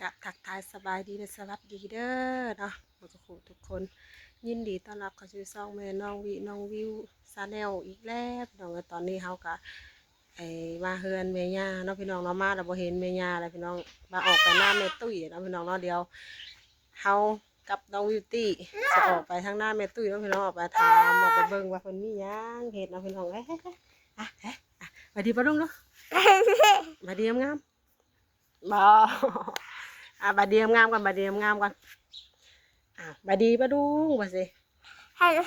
กะทักทายสบายดีและสวัสดีเด้อเนาะทุกคนยินดีต้อนรับเข้าสู่ช่องแม่น้องวิวชาแนลอีกแล้วพี่น้องตอนนี้เฮากะมาเฮือนแม่ย่าเนาะพี่น้องเนาะมาแล้วบ่เห็นแม่ย่าแล้วพี่น้องมาออกไปหน้าแม่ตุ้ยเนาะพี่น้องเนาะเดี๋ยวเฮากับน้องวิวตี้จะออกไปทางหน้าแม่ตุ้ยเนาะพี่น้องออกไปถามออกไปเบิ่งว่าเพิ่นมีหยังเฮ็ดเนาะพี่น้องสวัสดีป้าลุงเนาะสวัสดีงามๆบ่บาดเดียมงามกันบาดเดียมงามกันบาดดีปะดุงว่าสิฮัลโหล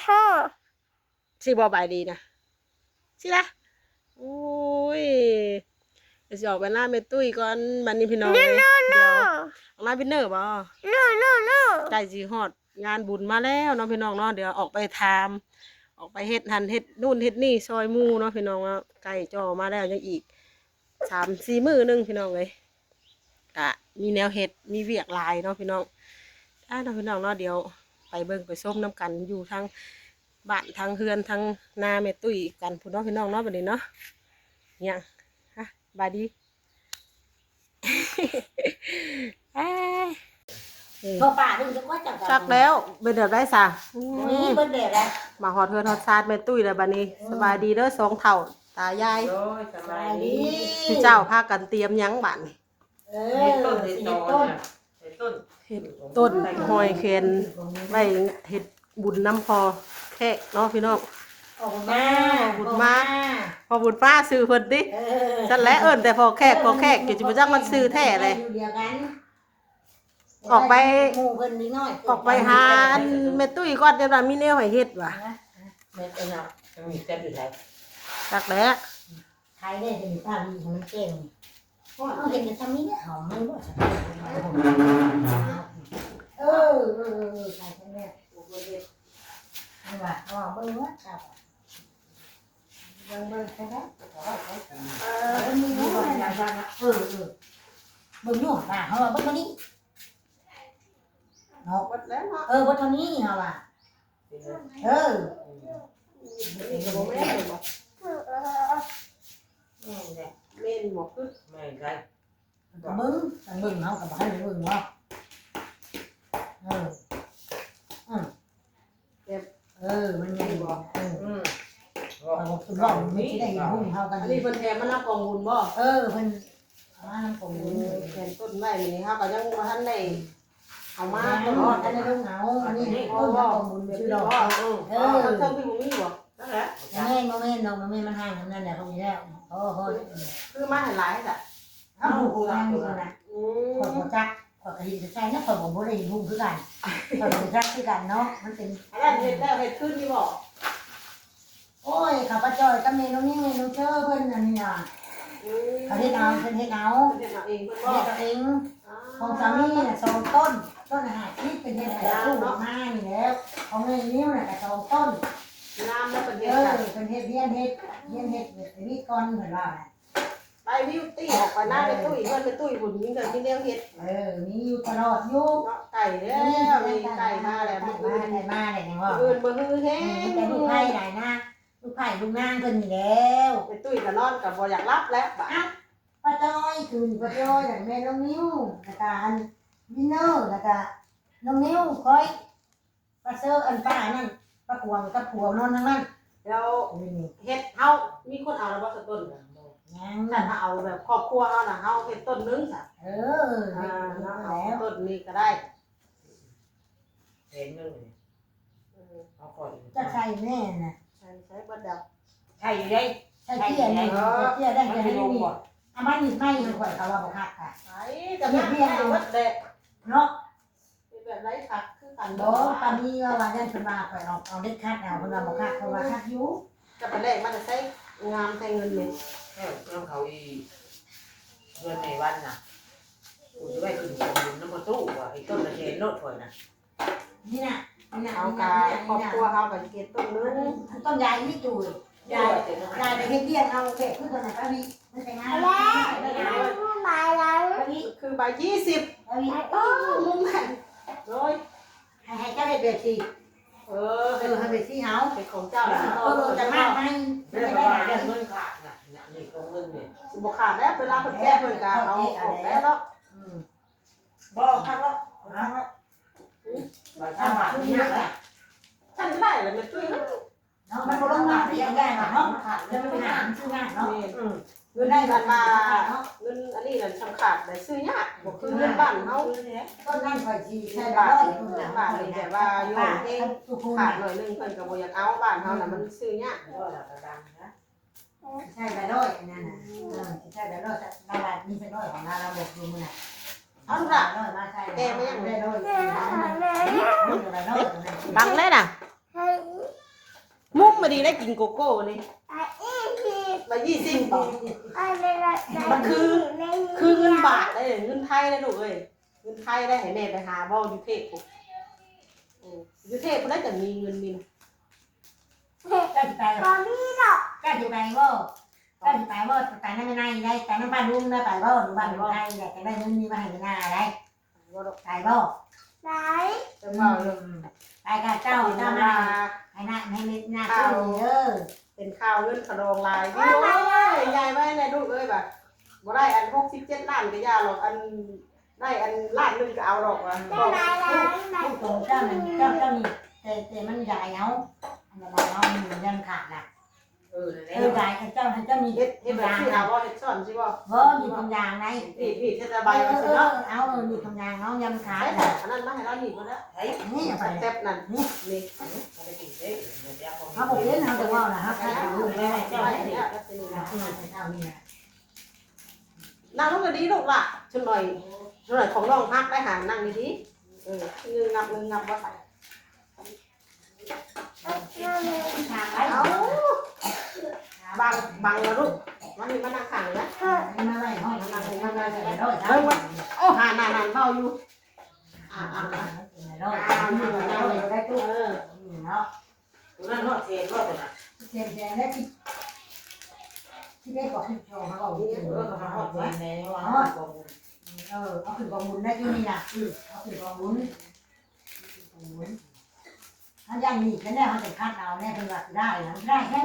สิบ่บายดีนะสิละโอ้ยเดี๋ยวจะออกไปหน้าเมตุ้ยก่อนบันนี้พี่น้องเลยเดี๋ยวออกมาเป็นเนอร์บ่ใกล้สิฮอดงานบุญมาแล้วเนาะพี่น้องเนาะเดี๋ยวออกไปทำออกไปเฮ็ดหันเฮ็ดนู่นเฮ็ดนี่ซอยมู่เนาะพี่น้องเนาะใกล้จ่อมาแล้วยังอีก3-4 มื้อนึงพี่น้องเลยกะมีแนวเห็ดมีเวียกลายเนาะพี่น้องน้องพี่น้องเนาะเดี๋ยวไปเบิ่งไปส้มน้ำกันอยู่ทั้งบ้านทั้งเฮือนทั้งนาแม่ตุ้ยกันพี่น้องเนาะบัดนี้เนาะเนี่ยฮะบายดีพอป่าถึงจะว่าจังชักแล้วเป็นเดือบได้สะนี่เป็นเด็กแล้วมาหอดเฮือนหอดซาดแม่ตุ้ยแล้วบัดนี้สบายดีเด้อสองเฒ่าตายายสบายดีพี่เจ้าพากันเตรียมยังบัดนี้เห็ดต้นเห็ดต้นหอยเคนไว้เห็ดบุญน้ำพอแขกเนาะพี่น้องบุญมาพอบุญป้าซื้อเพิ่นดิฉันและเอิ้นแต่พอแขกเกี่ยวกับจังมันซื้อแท้เลยออกไปหาอันแม่ตุ้ยก่อนจะมีแนวให้เฮ็ดว่ะเม็ดเนาะมีแซ่บอยู่แล้วจักแล้วไทยได้เป็นป้ามีของเก่งเอาเห็นจะทำนี้เนี่ยหอมไม่รู้ใครทั้งนี้ไม่ว่าเบิ้งว่าครับเบิ้งใช่ไหมมีอยู่ว่าอย่างนั้นเบิ้งอยู่ป่ะเขาว่าเบิ้งตัวนี้เนาะวัดเท่านี้เหรอวะเล่นหมกคือไม่ใช่บึ้งเขากับบ้านบึ้งวะมันใหญ่บ่คุณบอกไม่ใช่ได้หุ่นเท่ากันอันนี้เพิ่นแถมมันรับกองบุญบ่เพิ่นมาทำกองบุญแถมต้นไม้นี่เฮาก็ยังบ่ทันได้เอามาต้นอ้ออันนี้ต้องเอาอันนี้ต้นกองบุญชื่อดอกเพิ่นพี่บ่มีบ่นั่นแหละแม่น้องมันห่างนั่นแหละตรงนี้แล้วคือมาให้หลายจ้ะเอาผู้งานอยู่นะคนบ่จักคนก็สิใส่นะคนบ่ได้หุ่นคือกันคนบ่จักคือกันเนาะมันเป็นอันนั้นเฮ็ดแล้วเฮ็ดขึ้นนี่บ่โอ้ยข้าพเจ้าก็เมนูนี้เมนูเชื่อเพิ่นอันนี้น่ะเขาเฮ็ดเอาเพิ่นเฮ็ดเอาเองเพิ่นบ่เฮ็ดเองของสามีน่ะ2ต้นอาหารที่เป็นเฮ็ดให้ลูกมานี่แล้วของแม่นิ้วน่ะก็2ต้นน้ำแล้วเพิ่นเฮ็ดเพิ่นเฮ็ดเฮ็ดนี่ก่อนเพิ่นว่าไปวิวตี้ออกไปหน้าไปตุ้ยเพิ่นไปตุ้ยบุญยิ่งเกิดที่แนวเฮ็ดมีอยู่ตลอดอยู่ไก่เด้อมีไก่มาแล้วมื้ออื่นไก่มาแล้วนี่ว่าอื่นบ่ฮือแฮงแต่ลูกไผ่ได้นะลูกไผ่ลูกนางเพิ่นนี่แล้วไปตุ้ยก็นอนก็บ่อยากรับแล้วบ่ป้าจ้อยคือป้าจ้อยนั่นแม่น้องนิ้วแล้วก็อันวินเนอร์แล้วก็น้องนิ้วคอยป้าเซอร์อันป้านั่นป้ากวางกับผัวนอนทั้งนั้นแล้วเฮ็ดเฮามีคนเอาแล้วบ่สักต้นถ้าเอาแบบครอบครัวเฮาน่ะเฮาเฮ็ดต้นนึงซะแล้วต้นนี้ก็ได้เห็นนึงเอาก่อนจะใช่แน่น่ะใช่เบิดดาวใช่อยู่ได้ใช่เตี้ยนี่เตี้ยได้แค่นี้นี่อามันนี่ไม่ข่อยเขาว่าบ่คักค่ะไอ้จะมีเบี้ยเบิดเด้เนาะเป็นแบบไรคักคือกันบ่ตอนนี้ว่ายันเพิ่นว่าข่อยเอาเด็ดคัดเอาเพิ่นว่าบ่คักเพราะว่าคักอยู่จะไปแลกมันจะใช้งามใช้เงินนี่น้องเขาอีเงินในวันน่ะกูจะไปขึ้นน้ำมันตู้ว่ะไอ้ต้นตะเคียนโลดข่อยน่ะนี่น่ะเอากาครอบครัวเฮาก็สิเก็บต้นนึงต้นยายนี่จู่ยายไปเฮ็ดเบี้ยเอาเก็บคือต้นไหนป้าวิมันเป็นงานแล้วใบแล้วคือใบ20ป้าวิมุมหันโดยให้เจ้าได้เบ็ดสิให้เบ็ดสิเฮาเป็นของเจ้าแล้วจะมากมั้ยไม่ได้ว่าเงินขาดน่ะนี่ของเงินนี่บ่ขาดแล้วเวลาเพิ่นแก้เพิ่นก็เอาออกแล้วเนาะ บอกครับว่าบัตร3 บาทนี่นะ ท่านได้เลยแม่ตุ้ยเนาะ เนาะมันบ่ลงมาที่แย่เนาะจะไม่หาชื่องานเนาะ เงินได้บัตรมาเงินอันนี้น่ะสำคัญได้ซื้อยากบ่คือเงินบ้านเฮา ต้นนั่นคอยชีใช่ บา ร้ ท อย เงินบาทนี่แต่ว่าโยมเองขาดหน่อยนึงเพิ่นก็บ่อยากเอาบ้านเฮาน่ะมันซื้อยาก ใช่ร้อยนั่นน่ะใช่ร้อยตลาดมีใช่ร้อยของเราบอกดูมันน่ะเอาลูกละร้อยมาใช่แกไม่ยังได้ร้อยบังเลยน่ะมุกมาดีได้กินโกโก้นี่มา20บ่มันคือเงินบาทได้เงินไทยได้ลูกเอ้ยเงินไทยได้ให้แม่ไปหาบ่อยู่เทพพุ่นอยู่เทพพุ่นได้จังมีเงินมี ก็จะไปก็จะไปว่าก็จะไปว่าแต่นั่นไม่ได้ได้แต่นั่นบ้านลุงได้ไปว่าหรือบ้านลุงได้แต่ได้เงินมีมาให้หน้าได้ไปว่า จะว่าเรื่อง ไปกับเจ้าเจ้ามาให้หน้าให้หน้าตู้เด้อ เป็นข้าวเงินขนองลายพี่โอ้ยยายไว้ในลูกเอ้ยแบบบ่ได้อัน67ล้านก็ยาหรอกอันได้อันล้านนึงก็เอาดอกว่ะ ผู้ตรงเจ้านี่เจ้านี่แต่มันใหญ่เอาอันนั้นเรามันยังขาดน่ะใหญ่เจ้านี่ เฮ็ดแบบที่เอาว่าเฮ็ดซ่อนสิบ่ มีทำยางไง พี่จะระบายมันสิเนาะ เอามีทำยางน้องยังขาด ใช่ น่ะ อันนั้นมาให้เราหนีบมาแล้ว นี่ไป แซ่บนั่นนี่ เขาบอกเล่นเขาจะว่าน่ะฮะเขาจะรู้ได้เจ้า ไว้ ได้ เนี่ยก็สินี่ นะ นะ เจ้านี่นะ นั่งลงก็ดีลูกล่ะชุหน่อยของน้องพักได้หานั่งดีๆเงึงงับบ่ใส่ เอาบังแล้วลูกมันมีมานั่งขังนะ มาไล่ห้องมานั่งมาไล่ได้ร้อย เฮ้ยวันโอ้หานานเบาอยู่อ่า ร้อยได้ตู้ เนาะ นั่นรอดเสียรอดเลยนะ เสียงได้ที่ได้บอกให้โชว์เขาบอก เขารอดเสียในว่า เอาขึ้นกองบุญได้ที่นี่นะเอาขึ้นกองบุญถ้ายังมีแค่แน่เขาจะคาดเอาแน่เป็นแบบได้นะได้แค่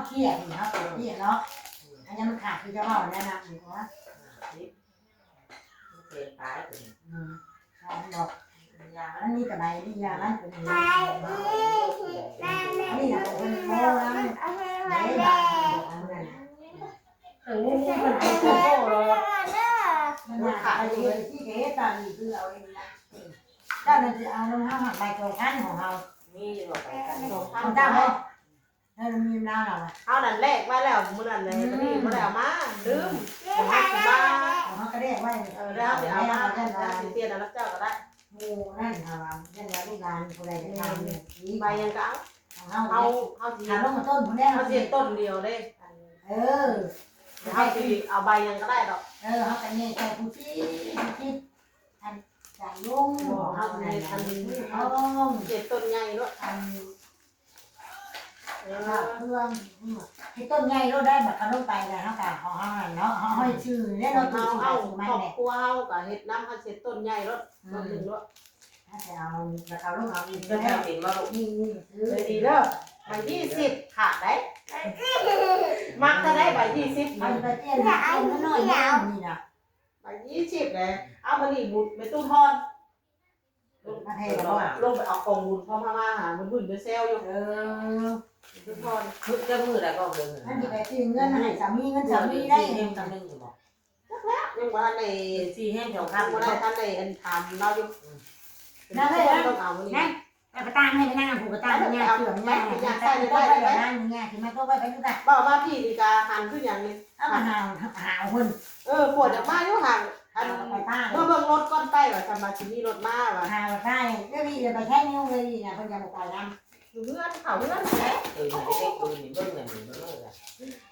เครียดเนาะเครียดเนาะอันนี้มันขาดคือจะว่าแน่นะหรือว่า เสียตายเลย ใช่บอกยาแล้วนี่กับใบนี่ยาแล้วเป็นยังไงนี่นะเป็นโม่แล้วนี่แบบนี่มันเป็นโม่เลยมันขาดอะไรที่เก๋ตาดีคือเอาเองนะถ้าเราจะเอาลงห้าหักใบโจกันของเรา มีหลอกไปกัน ของเจ้าบ่ถ้าเรามีน้ำเราอ่ะ เอานั่นแรกไว้แล้วมื้อนั้นเลยตอนนี้บ่ได้เอามาลืมของให้สิมา เขาก็เรียกว่า แล้วเดี๋ยวเอามาแล้วสิเปลี่ยนรับเจ้าก็ได้ หมูนั่นเราเช่นเราลูกหลานคนใดจะทำนี่ ใบยังก็ ของ เอา เรา เอาสิ ทำลงมาต้นคนแรก เอาสิต้นเดียวเด้ เขา เอาสิเอาใบยังก็ได้ดอก เขาแต่เนี่ยใจผู้ที่อันจ่ายลุง เอาสิอัน เขา เจ็ดต้นใหญ่ด้วย อันเครื่องที่ต้นใหญ่เราได้แบบเขาลงไปเลยเขากะของเขาเนาะเขาให้ชื่อแล้วเรา เอา ชื่อ เอา มัน ครอบ เนี่ย ครัวเอากับเฮ็ดน้ำเอาเจ็ดต้นใหญ่รถต้นหนึ่งรถ ถ้าจะเอาแบบเขาลงเอาอีก ก็ แล้ว จะเห็นว่า นี่ซื้อ เลยดีเด้อใบ20ขาดได้มักจะได้ใบ20 มันไปเตี้ยนน้อยนี่นะ ใบ20เลยเอามานี่บุญไปตู้ทอน มาเท ล เรา งไปเอากองบุญพ่อพม่าหามันบุญไปเซลอยู่ตู้ทอน คือจะมือแล้วก็เดิน อันนี้ไปซื้อเงินให้สามีเงินสามีได้ เห็นตำลึงอยู่บอก ยังว่าใน สี่แห้งสอง ทำ คำ ว่าได้ท่านในอันทำเราอยู่ต้องเอาวันนี้ นั่นกระตางให้ไปนั่งผูกกระตางเนี่ยเสื่อมเนี่ยใส่ตัวไปแบบนั้นเนี่ยที่มาตัวไปดูกัน บอกว่าพี่ดีกาหันขึ้นอย่างนี้ เอามาหาคน ปวดจากบ้านอยู่ห่างอัน ไปป้า เมื่อเบิ่งรถก้อนไปว่าสมาชิมีรถมาว่า หาไปก็ดีไปแค่นิ้วเลยนะคนจะบอกไปนั่ง เพื่อนเขาเพื่อนแหละ ตื่นมาได้ตื่นเบิ่งเงินเบิ่งเลย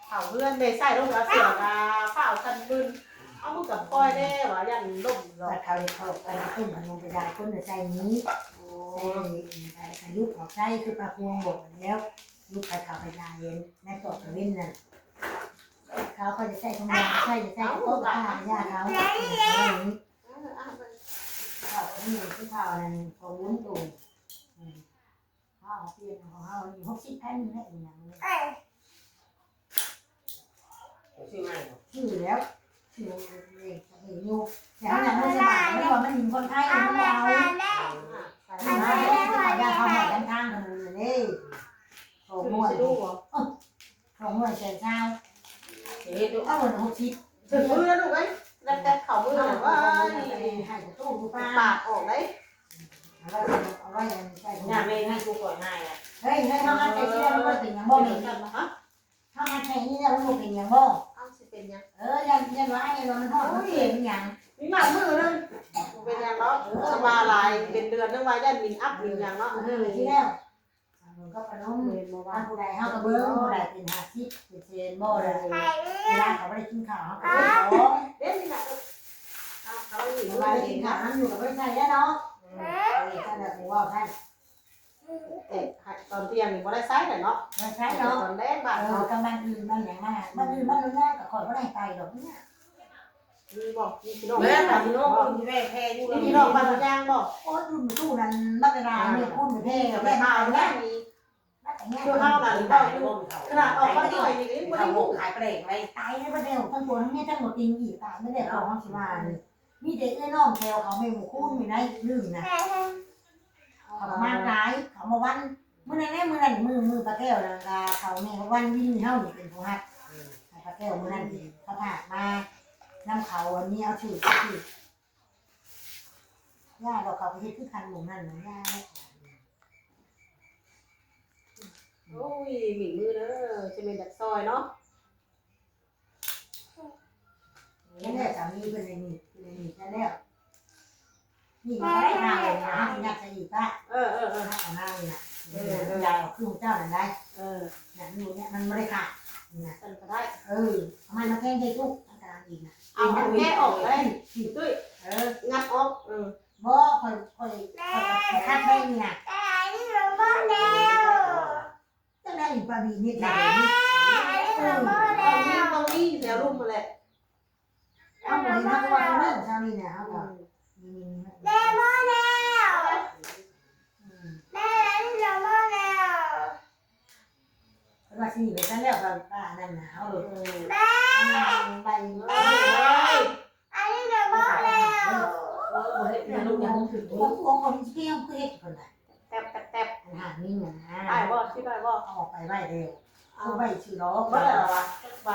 เขาเพื่อนได้ใส่รถเอาเสียกาข้าวกันบึนเอามือกับก้อยได้ว่ายันล่มร แต่ ถ เขาเขาไปขึ้นมันลงไปได้คนใส่นี้ใส่ยุคของใส่คือปลาพวงหมดแล้วยุคใครเขาไปได้เย็นในตัวตะวินนั่นเขาก็จะใส่ทงยางใส่จะใส่โต๊ะผ้ายาเขาเขาที่ที่เขานั่นเขาวุ้นตูเขาเปลี่ยนของเขา60 แผ่นนี่แหละอย่างนี้ ชื่อไม่ ชื่อแล้วชื่อเลยยูแต่เขาอย่างนั้นสบายไม่ว่ามันหินพ คนไทยมันเอาใส่มาได้เขาให้กันทางกันนี่โอ้โห สิดูบ่ ของหน่วยเสียเช้า เฮ็ดดู เอาเหมือน60 ถึงมือแล้วลูกเอ้ยแล้วแต่เข้ามือแล้วว่า ให้ตู้ดูป้า ปากออกได้ เอาไว้ใส่ถุง ย่าแม่ให้กูก่อนให้อ่ะ เฮ้ยให้เขามาใส่ที่เราไม่เป็นอย่างบ่ บ่ เนี่ เห็ ย นกันบ่ฮะ เขามาใส่นี่เราไม่เป็นอย่างบ่ เอ้าสิเป็นหยัง ยันว่าไอ้เรามันทอดมันเสียเป็นอย่าง มีหมามือนึงเป็นหยังเนาะสบายหลายเป็นเดือนนึงไว้ได้มินอัพมินหยังเนาะ ที่แล้วมันก็ขนม เห็นบ่ว่า ทำผู้ใดเขาก็เบิ้งผู้ใดเป็น50เป็นเซนบ่เลยเวลาเขาไม่ได้กินข้าวเขาก็ไปของ เด้นี่น่ะเขาอยู่ เว ไว้ ลากินข้าวนั้นอยู่กับไม่ใช่แล้วเนาะท่านแบบว่าท่าน แต่ตอนเที่ยงนี่บ่ได้ใช้เลยเนาะ ไม่ใช่เนาะ ตอนแรกบ้านเขา กับบ้านอื่นบ้านอย่างมากบ้านอื่นบ้านนู้นน่ากับคนก็ได้ไปดอกเนี่ย มีบ่มีพี่น้อง แม่กับพี่น้องคุณแม่แพ้อยู่ มีพี่น้องบ้านย่างบ่ โอ้ยรุ่นตู้นั้นบักกระดาเนี่ยคุณไปเท่กับ ไป แม่ มา มา เอา เนี่ แม่ ย มี บักแต่เนี้ย คือเฮาน่ะหรือบ่อยู่ขนาดออกมาหน่อยนี่ก็ยังบ่ได้ ทำ มุ บุ ก กขายเปลกไว้ ตายในประเดี๋ยวทั้งตัวทั้งแม่ทั้งหมดติงอีกตายไม่ได้ของของสิมามีเด็กไอ้น้องแถวเขาไม่หมู่คู่มีได้ลืมนะเขามาตายเขามาวันเมื่อนั้นมือปลาแก้วนะเขาแม่วันวิ่งเฮานี่เป็นผู้ฮักปลาแก้วมื่อนั้นเขาพามานำเขาวันนี้เอาถือย่าเราเขาไปเฮ็ดคือคันหมู่นั่นย่า โอ้ยหมิ่นมือเด้อจะเป็นดักซอยเนาะ นั่นแหละสามีเป็นนี่นั่นแหละนี่มาได้มาเลยนะที่นักจะอีกป่ะ เออ ถ้าเอาหน้าเลยนะยายคือเจ้านั่นได้เนี่ยนี่เนี่ยมันไม่ได้ขาดเนี่ย สั่นก็ได้ มันมาแค่ใจทุกอันตรายอีกนะ เอาแก้ออกได้ตุ้ยงัดออก บ่คอยคัดไปเนี่ยจะได้อีกปาบีนิดหน่อยนี่ ตรงนี้แถวรุ่มมาแหละ เอาหมดทั้งวันเลยเช้านี้เนี่ยเอาก่อนว่าสิไปซะแล้วป้านั่นนะเอาเลยไป ลูกยังถึง คนเที่ยวเพื่อคนไหน แตบ หานี่นะ ได้บ่ที่ได้บ่ เอาออกไปไว้เร็วเอาไปชื่อล้อ บ่ได้หรอวะไป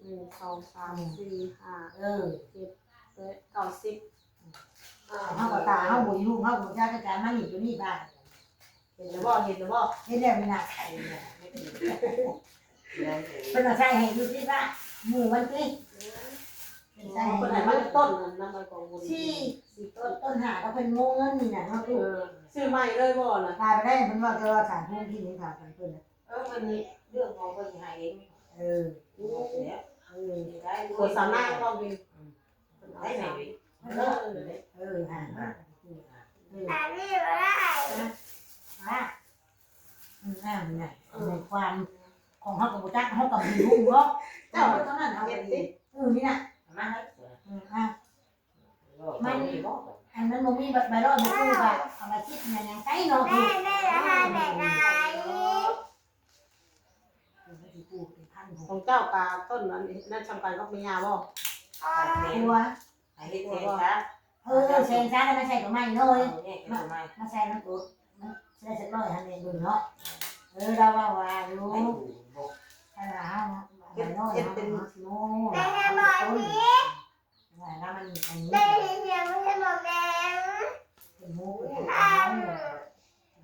1 2 3 4 5 7 8 9 10 เขาก็ตาเขาบุยลูกเขาบุญชาติการมันอยู่นี่บ้าน เห็นแล้วบ่เห็นแล้วบ่ เห็นแล้วไม่น่าใช่เป็นอะไรให้ดูที่บ้านหมู่มันสิเป็นใจ คนไหนมาต้นนำไปกองบุญ ที่ 4 ต้นหาก็เป็นโง่เงินนี่นะเขาถูก ซื้อใหม่เลยบ่น่ะ ตายไปได้มันว่าจะว่าสารพุ่งที่นี่ค่ะเป็นเพื่อน มันนี่เรื่องของคนหายเอง เออ ได้ คนสามหน้าก็มี ได้ไหม หาว่าในความของเขากับจักเขากับมีลูกเนาะเจ้าเท่านั้นเอาไปดินี่นะ มาให้ อันนั้นมันมีแบบใบรอดมาคู่แบบเอามาคิดอย่างไก่เนาะคือของเจ้ากาต้นนั้นนั่นชำกันก็มียาบ่ ตัว ไอ้เฮ็ดเองซะ เซนซ่าแล้วมาใส่กับไม้เลย เนี่ยทำไม มาใส่น้ำตุ๊ดมันใส่เสร็จเลยฮันเองดูเนาะเราว่ารู้ ไม่ถูกบอก ถ้าเราใบรอดเป็นโน่ต้นว่ามันอันนี้เป็นมูเป็น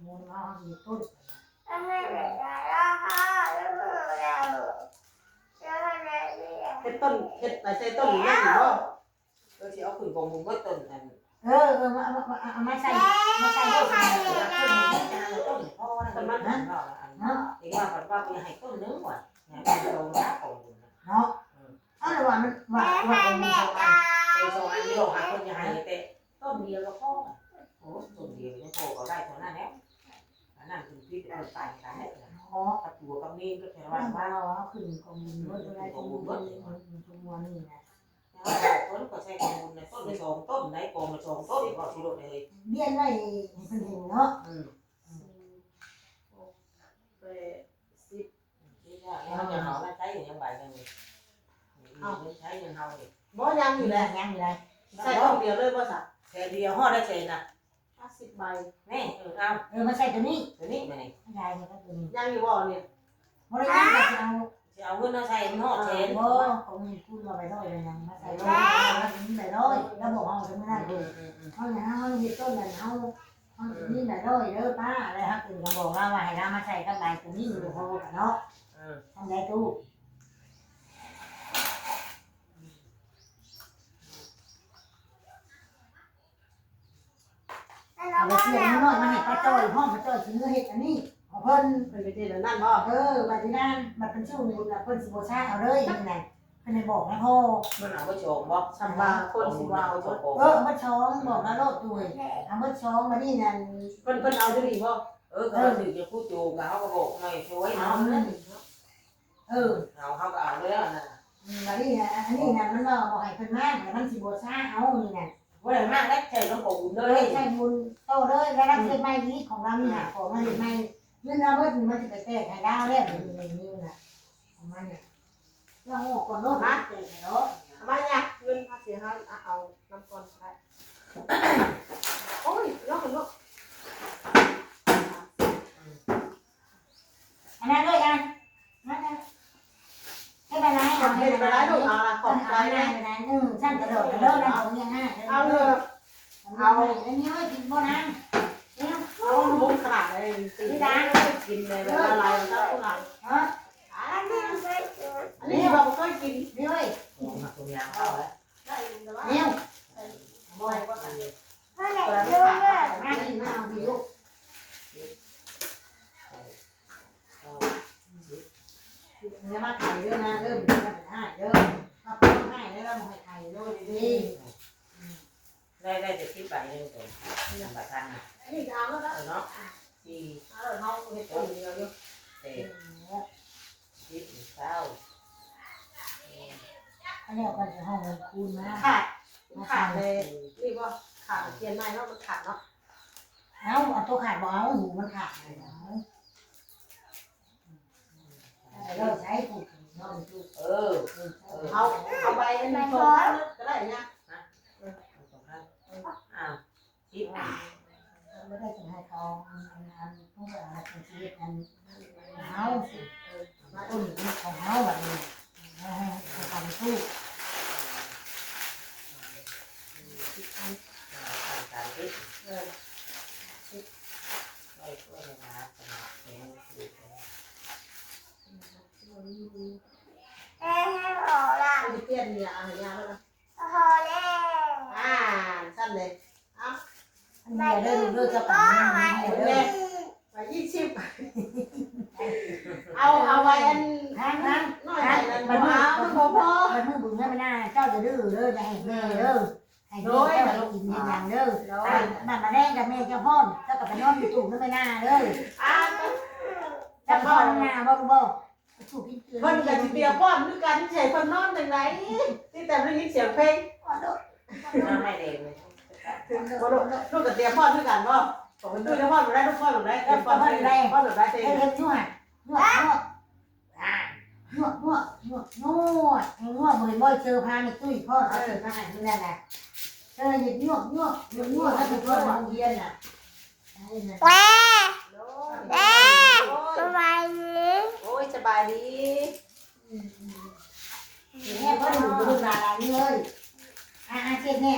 มูเรามีต้น เฮ็ดต้นเฮ็ดไปใส่ต้นหรือไม่หรือบ่ ก็สิเอาขึ้นกองมุมก็ต้นอัน มาใส่ด้วยกัน ต้นพ่อนั่นมันนั่นเนาะเด็กว่าปัดว่าไปให้ต้นนึงว่ะเนี่ยเป็นโรงรักของคุณ เนาะเอาละว่ามันว่าเป็น ไปส่งอันเดียวหาคนจะให้แต่ต้นเดียวก็พอโอ้ต้นเดียวเนี่ยพอก็ได้เท่านั้นแล้วอันนั้นคือที่เอาตายกันแล้วอ๋อกับตัวกับนี่ก็แค่ว่า ว่าเราขึ้นกองมือเมื่อไรกองมือเมื่อตัวนี่นะ ต้นก็ใช้กองมุมในต้นในสองต้นในกองในสองต้นก็สุดเลย เบี้ยไว้ให้เพิ่นเห็นเนาะ ไป10 ที่ว่าเขาจะเอาใช้อย่างไรกันนี่เอาใช้อย่างเขาเนี่ย บ่ยังอยู่แหละ ยังอยู่ไร ใส่ต้องเดียวเลยบ่สัก แชร์เดียวห่อได้แชร์น่ะ 50ใบ แม่เอา มาใส่ตัวนี้ ตัวนี้มานี่ ยายเนี่ยก็ตัวนี้ ยังอยู่บ่เนี่ย บริการก็จะเอา จะเอาเงินมาใส่มันห่อแชร์ โอ้ของมีคุณมาไปร้อยเลยนะมาใส่ร้อยไปร้อยแล้วบอกเอาไม่ได้ดูเขาเนี่ยเขาเห็ดต้นเนี่ยเขานี่ไปร้อยเด้อป้าอะไรครับคือเขาบอกว่าให้เรามาใส่กับใบตัวนี้อยู่พอกันเนาะทำได้ตู้เอาไปเสียงน้อยมาให้ป้าจ้อยห้องป้าจ้อยชิ้นเนื้อเห็ดอันนี้ของเพิ่น เพิ่นไปเฮ็ดอันนั่นบ่ บัดนี้นั่นบัดเป็นชื่อมูลเพิ่นสิบ่ซ่าเอาเลยนี่ไงเพิ่นได้บอกนะพ่อ มันเอาไปโชว์บ่ สำว่าคนสิว่าเอา โช บ่ ว์ มาช้องบอกนะโลดด้วยเอามาช้องมานี่นั่น เพิ่นเอาจังนี้บ่ ก็ถือจะพูดจูงเขาก็บอกหน่อยช่วยเนาะ เขาก็เอาเลยน่ะ มานี่นะอันนี้นั่นมันบอกให้เพิ่นมาแต่มันสิบ่ซ่าเอานี่นั่น ว่าอะไรมากได้ใช้ต้องปลูกเล เลย ยใช้บุญโตเลยแล้วรับเงินใหม่นี้ของเรานี่หาของมาเฮ็ดใหม่เงินเราเบิดมันสิไปแก้ให้ดาวแล้วนี่น่ะของมันเนี่ยเราออกก่อนโลดนะแก้ให้เนาะ เอามาเนี่ยเงินภาษีเฮาเอาน้ำก่อนได้โอ้ยเนาะเนาะ อันนั้นด้วยกันมาให้ไปไหน เอาเฮ็ดไปได้ลูกเอาล่ะขอบใจ ไปไหน นะ ไปไหนฉันกระโดดนะเอาอย่างนั้น เอาเถอะ เอาอันนี้ไว้กินบ่นะเนี่ย เอาบุกขนาดเลยตีได้กินเลยแบบละลายมันก็ผู้หลัง อันนี้เราก็กิน นี่เว้ย ตรงยางเอาแล้ว ได้แต่ว่า เนี่ย บ่อยกว่า มากินมาเอาดิลูกเนี่ยมาไข่ด้วยนะเริ่มจะเป็นห้าเด้อมาเพิ่มให้แล้วมาให้ไข่ด้วยดี ได้จะคิดไปนึงก่อนยังแบบทันนะ อันนี้เอาแล้วนะ เนาะที่ เอาแล้วเขาเฮ็ดตัวเดียวอยู่ เตะคิดเศร้า อันนี้ก็จะห้องคูณมา ขาดเลยนี่บ่ขาดเทียนไม้เนาะมันขาดเนาะ เอาตัวขาดบ่เอาหูมันขาดเลยเราใช้ผูกนอนผูก เอาใบอันนี้ส่งก็ได้เนี่ย คิด ไม่ได้จะให้เขาพวกอะไรเป็นชีวิตอันเฮาสิต้นของเฮาแบบนี้ให้ทำสู้ การคิดไม่ช่วยนะสมัครเองคือ จะเปลี่ยนเนี่ยอะไรเนี่ยแล้วนะสั้นเลยเอา อันนี้เรื่องจะปังนี่เด้อ ไป20เอาไว้อัน นั่น น้อยนั้นบ่เอามันบ่พอ มันมึงบุญไม่น่าเจ้าจะดื้อเด้อจะให้แม่เด้อให้แม่เจ้าไปกินอย่างเด้อมันมาแดงกับแม่เจ้าพ่อเจ้ากับไปนอนอยู่ตู้นั่นไม่น่าเด้อ จะพ่อหน้าบ่รู้บ่ถูกกินเกลือ เพิ่นก็สิเปียป้อนคือกันใช่เพิ่นนอนจังไดที่แต่ได้ยินเสียงเพลง ไม่เด็กเลย บ่ลูกก็เตรียมป้อนคือกันบ่บอกเพิ่นด้วยป้อนบ่ได้ลูกป้อนบ่ได้เตรียมป้อนบ่ได้ป้อนบ่ได้เต็ม เฮ็ดนวดนวดนวดนวดนวดนวดนวดนวดบ่อยๆเจอพาในตุ้ยพ่อเขามาให้นั่นน่ะเออหยุดนวดนวดนวดนวดแล้วไปนวดโรงเรียนน่ะ โอ้ยสบายดี แม่ก็ดูดูตาเรานี่เลยเช็ดแน่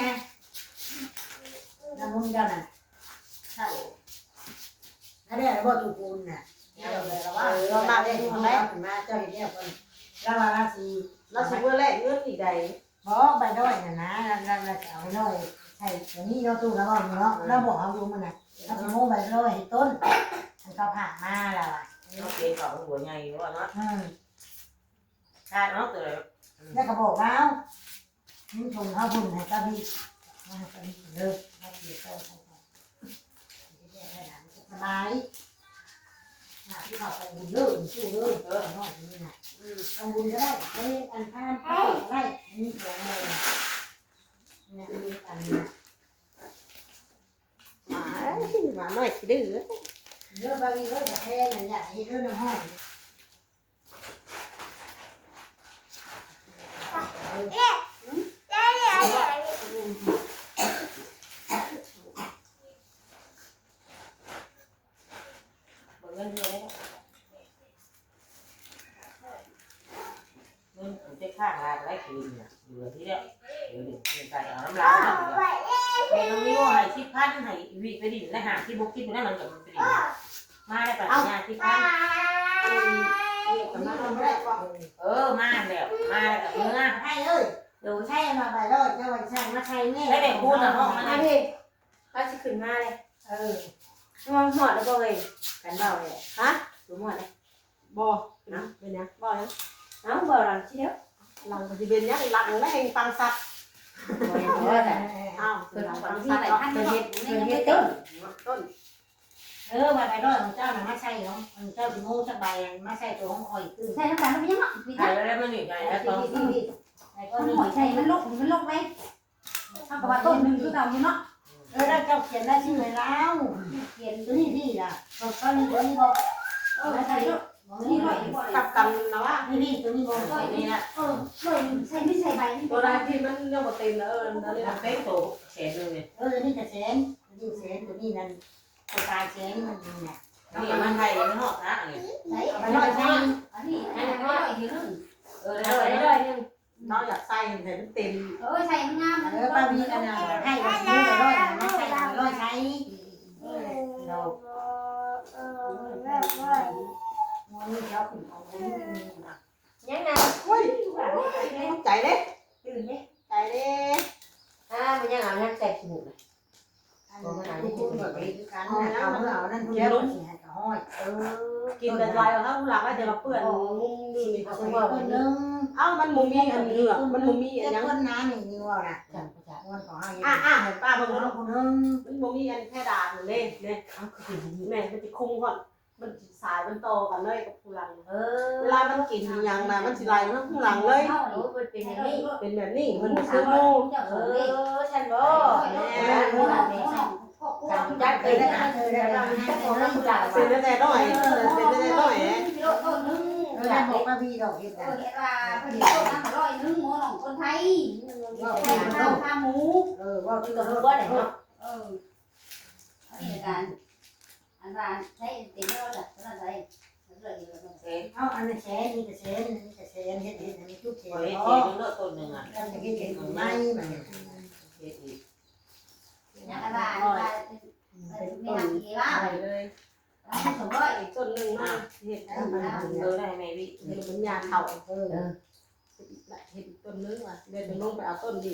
น้ำมันเจ้าน่ะใช่ถ้าได้บ่ตุกูนน่ะเรามาได้ทำไมมาเจ้าเห็นเนี่ยคนเราว่าเราสิ แล้วสิมื้อแรกเงินอีกใด บอกใบด้อยน่ะนะเราจะเอาไปด้อยใช่ตัวนี้เราตู้แล้วก็เนาะเราบอกเอาดูมันน่ะเราสิโม่ใบด้อยให้ต้นมันก็ผ่ามาแล้วอ่ะ nó kia còn của nhầy quá nó nó từ แล้วก็บอกเรามึงชงเขาบุญให้กับพี่มาเป็นเลิกมาเกี่ยวกับสบายที่เขาไปบุญเลิกสู้เลิกน้อยนี่น่ะทำบุญก็ได้ไม่อันท่านก็ได้นี่ของเลยเนี่ยมีอันนี้ มาหน่อยสิดื้อ เรื่องบางทีเรื่องแท้เนี่ยอยากให้เรื่องน้ำห้อง เดี๋ยวใส่เอาน้ำลายน้ำเดี๋ยวน้องนิ้วให้ที่พันให้วีไปดิและหาที่บุกที่บุกนั่นมันกับมันไปดิมาได้ปัญญาที่พัน มาแล้วมากับเนื้อ ให้เอ้ยเดี๋ยวใช่มาไปแล้วจะไปใช่มาใช่แม่ ได้แบบพูดนะพ่อมา มาพี่ก็จะขึ้นมาเลยมองหมดแล้วบ่เลยกันเบาเลยฮะดูหมดเลย บ่นะเป็นยังบ่ยัง เอ้าบ่หลังทีเดียว หลังก็สิเป็นยังหลังแล้วแห่งฟังสัตว์ บ่แต่ อ้าว เพิ่ เพิ่ น น เอา ฟัง ที่ สัต ไป ว์ ทันเฮ็ดเฮ็ดต้น ต้น มาไปด้วยของเจ้าหน่ะมาใช่ของเจ้าถึงงูสักใบมาใช่ตัวของคอยตื้อ ใช่ทั้งสามมันยังอ่ะพี่ ถ่า จ้าย แล้วมันหนีไงแล้วก็ ไอ้ก็ มัน นี่ หอยใช่มันลกไหมถ้ากับว่าต้นนึงคือเก่าอยู่เนาะ แล้วเจ้าเขียนได้ชื่ออะไรแล้วเขียนตัวนี้ที่ล่ะก็นี่ตัวนี้บอกไม่ใช่นี่ด้วย กับกันนะว่า นี่ตัวนี้บอก นี่นะ ใช่ไม่ใช่ใบ ตัวใดที่มันยังบ่เต็มแล้วนั่นนี่ มันเต้นโตแฉะเลย นี่กระเซ็นนี่เซ็นตัวนี้นั่นตัวตายเซ็นมันเนี่ย นี่มันไทยมันหอกนะนี่ ใช่ไปด้วยใช่ อันนี้อันนั้นก็อีกนึง ได้ ได้นึง น้องอยากใส่ให้มันเต็ม ใส่มันงามมัน ป้ามีกันนะให้ไปซื้อไปด้วยมาใช่ไปด้วยใช้เรานี่เจ้าขุนของคุณ ยังไง โอ้ยใจเด้ ตื่นไหม ใจเด้ มันยังเอายังใส่ขี้หมูเลย ที่คุณแบบนี้การเอาเรานั่นคุณรู้สิให้เขาห้อย กินแต่ลายของเขาหลังว่าจะมาเปื้อนมุมดูนี่ เขาบอกคนนึง เอ้ามันมุมมีอันเหลือมันมุมมีอัน จะ ยัง คนน้ำนี่นี่ว่าน่ะจังจังวันของให้ เห็นป้าบางคน คนนึง มันมุมมีอันแค่ดาดเล่เนี่ยแม่มันจะคุ้มก่อนมันสายมันโตกันเลยกับผู้หลังเวลามันกินอย่างน่ะมันสิไหลมันผู้หลังเลย เป็นอย่างนี้ เป็นแบบนี้มันคือโม ฉันบ่จัดไปแล้วนะเป็นแต่น้อยเป็นแต่น้อย แล้วบอกว่าพี่ดอกเห็ด เห็นว่าผลิตต้มน้ำ100นึงหมูของคนไทยข้าวหมู ว่าที่เรา บ่ได้เนาะนี่การอันว่าใช้ติดแล้วจ้ะนั่นใส่เลย เต้น เอาอันนี้แสนนี่ก็แสนนี่ก็แสนเห็ดเห็ดอันนี้ทุกแส พ น อเห็ด อ๋อ เห็ดเลือดต้นหนึ่งอ่ะ กันจะเห็ดเห็ดไม่มัน เห็ดอีก อันว่าไม่ทำกี่ว่า ไปเลย สมร้อย ต้นหนึ่งมาเห็ด ได้ไหมพี่ เห็ดมันยาเข่าเห็ดต้นนึงว่ะเดี๋ยวจะลงไปเอาต้นดิ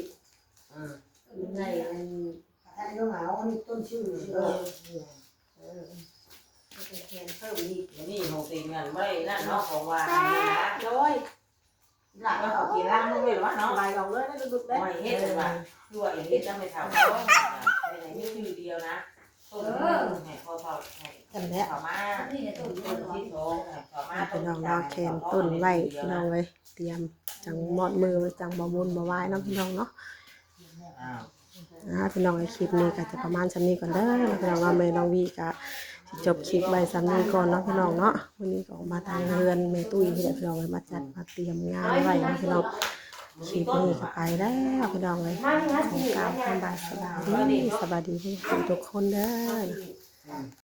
ยังไงมัน อันนี้เหงาอันนี้ต้นชื่อเป็นแคนเพิ่มอีก นี่ของตีเงินไม่นั่นเนาะของวานนี่นะ น้อยหลัก ก็ ก็ เอา เอา กี่ร่างไม่รู้ว่าเนาะ ลายออกเลยได้ดุดได้ ไม่เฮ็ดว่าด้วยเฮ็ดแล้วไม่ทำเขาไม่ไหนมีชื่อเดียวนะต้นให้พอเท่าให้ กันแล้ว เขามา นี่เนี่ยต้น ต้นที่สองเขามา พี่น้องเราแคนต้นไว้พี่น้องเลยเตรียมจังหมอดมือจังบะมุนบะวายเนาะพี่น้องเนาะ พี่น้องในคลิปนี้ก็จะประมาณชั้นนี้ก่อนเด้อพี่น้องว่าแม่น้องวีก็จบคลิปใบซ้ำนี้ก่อนเนาะพี่น้องเนาะวันนี้ก็ออกมาทางเรือนแม่ตุ้ยพี่น้องเลยมาจัดมาเตรียมงานไว้เนาะพี่น้องคลิปนี้ก็ไปแล้วพี่น้องเลยของกลางสบายดีทุกคนเด้อ